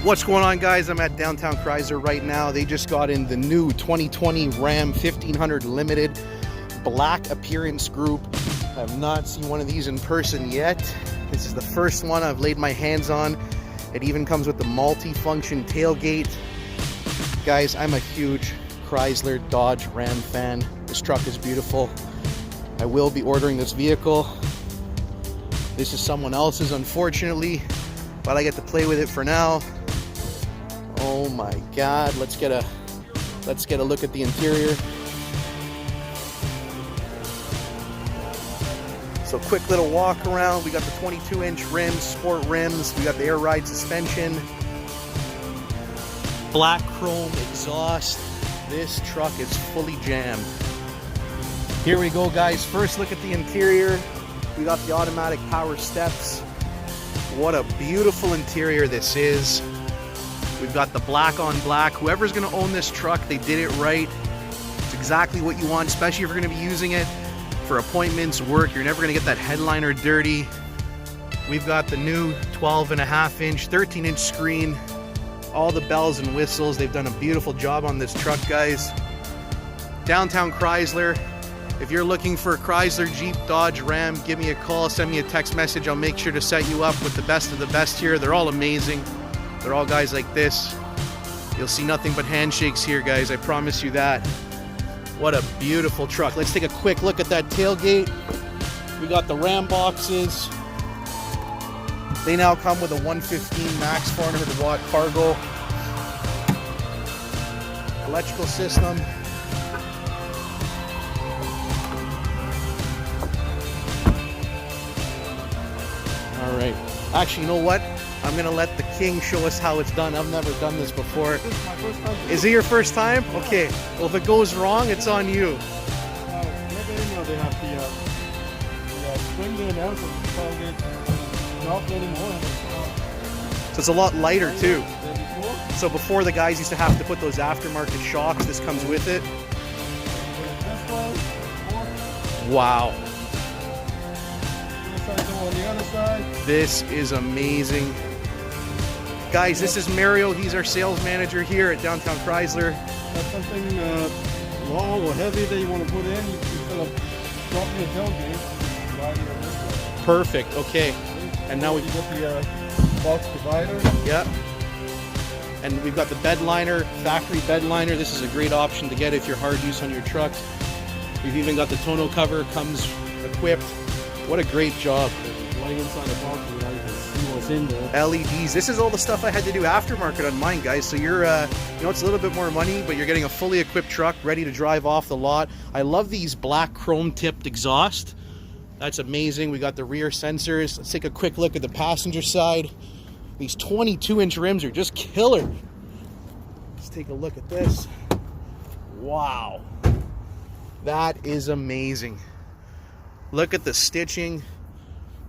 What's going on, guys? I'm at Downtown Chrysler right now. They just got in the new 2020 Ram 1500 Limited Black Appearance Group. I have not seen one of these in person yet. This is the first one I've laid my hands on. It even comes with the multi-function tailgate. Guys, I'm a huge Chrysler Dodge Ram fan. This truck is beautiful. I will be ordering this vehicle. This is someone else's, unfortunately, but I get to play with it for now. Oh my God, let's get a look at the interior. So quick little walk around. We got the 22-inch rims, sport rims. We got the air ride suspension. Black chrome exhaust. This truck is fully jammed. Here we go, guys. First look at the interior. We got the automatic power steps. What a beautiful interior this is. We've got the black on black. Whoever's gonna own this truck, they did it right. It's exactly what you want, especially if you're gonna be using it for appointments, work. You're never gonna get that headliner dirty. We've got the new 12.5-inch, 13-inch screen. All the bells and whistles. They've done a beautiful job on this truck, guys. Downtown Chrysler. If you're looking for a Chrysler, Jeep, Dodge, Ram, give me a call, send me a text message. I'll make sure to set you up with the best of the best here. They're all amazing. They're all guys like this. You'll see nothing but handshakes here, guys. I promise you that. What a beautiful truck. Let's take a quick look at that tailgate. We got the Ram boxes. They now come with a 115 max 400 watt cargo. Electrical system. All right. Actually, you know what? I'm gonna let the king show us how it's done. I've never done this before. This is my first time. Is it your first time? Okay. Well, if it goes wrong, it's on you. They have the spring there now, so the tailgate not anymore. So it's a lot lighter too. Than before. So before, the guys used to have to put those aftermarket shocks. This comes with it. This one, Wow. on the other side. This is amazing. Guys, this is Mario. He's our sales manager here at Downtown Chrysler. That's something long or heavy that you want to put in. You instead of dropping the tailgate, slide it on this one. Perfect. Okay. And now we got the box divider. yeah. And we've got the bed liner, factory bed liner. This is a great option to get if you're hard use on your trucks. We've even got the tonneau cover, comes equipped. What a great job. Right inside the box, you know, you can see what's in there. LEDs. This is all the stuff I had to do aftermarket on mine, guys. So you're, you know, it's a little bit more money, but you're getting a fully equipped truck ready to drive off the lot. I love these black chrome tipped exhaust. That's amazing. We got the rear sensors. Let's take a quick look at the passenger side. These 22-inch rims are just killer. Let's take a look at this. Wow. That is amazing. Look at the stitching.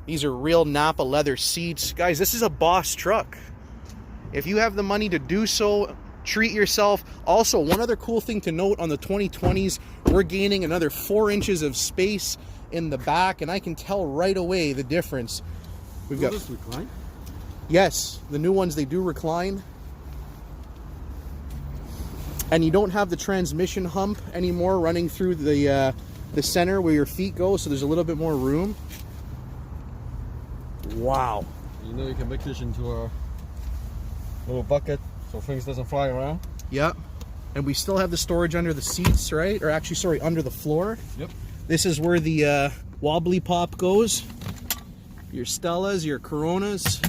These are real Napa leather seats. Guys, this is a boss truck. If you have the money to do so, treat yourself. Also, one other cool thing to note on the 2020s, we're gaining another 4 inches of space in the back, and I can tell right away the difference. We've got this recline. Yes, the new ones, they do recline. And you don't have the transmission hump anymore running through the center where your feet go, so there's a little bit more room. Wow. You know, you can make this into a little bucket so things doesn't fly around. Yep. And we still have the storage under the seats, right? Or actually, sorry, under the floor. Yep. This is where the wobbly pop goes. Your Stellas, your Coronas.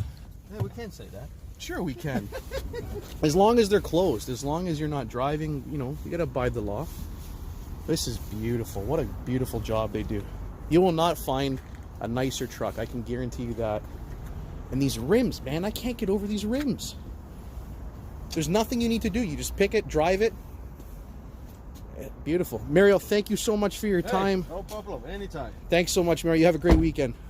Yeah, we can say that. Sure we can. As long as they're closed, as long as you're not driving, you know, you gotta abide the law. This is beautiful. What a beautiful job they do. You will not find a nicer truck, I can guarantee you that. And these rims, man, I can't get over these rims. There's nothing you need to do. You just pick it, drive it. Beautiful. Mario, thank you so much for your time. No problem, anytime. Thanks so much, Mario. You have a great weekend.